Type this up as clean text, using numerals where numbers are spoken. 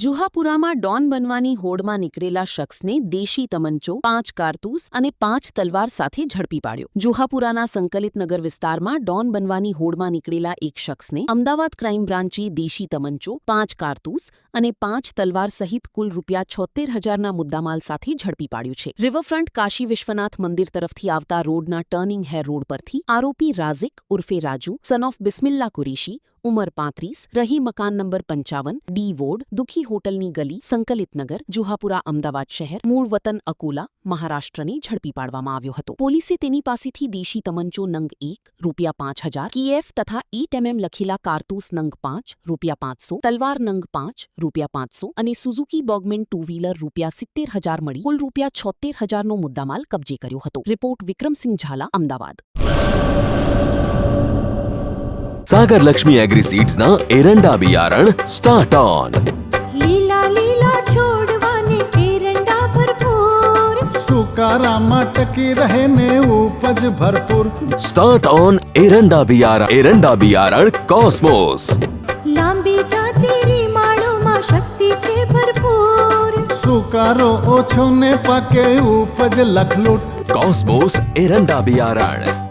જુહાપુરામાં Don બનવાની હોડમાં નીકળેલા શખ્સને દેશી તમંચો, 5 કારતૂસ અને 5 તલવાર સાથે ઝડપી પાડ્યો. જુહાપુરાના સંકલિત નગર વિસ્તારમાં ડોન બનવાની હોડમાં નીકળેલા એક શખ્સને અમદાવાદ ક્રાઇમ બ્રાન્ચે દેશી તમંચો, 5 કારતૂસ અને 5 તલવાર સહિત કુલ ₹73,000ના મુદ્દામાલ સાથે ઝડપી પાડ્યું છે. રિવરફ્રન્ટ કાશી વિશ્વનાથ મંદિર તરફથી આવતા રોડના ટર્નિંગ હેર રોડ પરથી આરોપી રાઝિક ઉર્ફે રાજુ સન ઓફ બિસ્મિલ્લા કુરેશી, ઉંમર 35, રહી મકાન નંબર 55, ડી વોર્ડ, દુખી હોટલની ગલી, સંકલિત નગર, જુહાપુરા, અમદાવાદ શહેર, મૂળ વતન અકોલા, મહારાષ્ટ્રને ઝડપી પાડવામાં આવ્યો હતો. પોલીસે તેની પાસેથી દેશી તમંચો નંગ 1 ₹5,000, KF તથા 8mm લખેલા કારતૂસ નંગ 5 ₹500, તલવાર નંગ 5 ₹500 અને સુઝુકી બોગમેન 2 વ્હીલર ₹70,000 મળી કુલ ₹76,000નો મુદ્દામાલ કબજે કર્યો હતો. રિપોર્ટ વિક્રમસિંહ ઝાલા, અમદાવાદ. सागर लक्ष्मी एग्रीसीड्स ना एरंडा बियारण स्टार्ट ऑन. લીલા લીલા છોડવાને એરંડા ભરપૂર, સુકારામાં ટકી રહે ને ઉપજ ભરપૂર. स्टार्ट ऑन एरंडा बियारण कॉस्मोस. લાંબી જાચેરી માળોમાં શક્તિ છે ભરપૂર, સુકારો ઓછો ને પાકે ઉપજ લખલૂટ. कॉस्मोस एरंडा बियारण.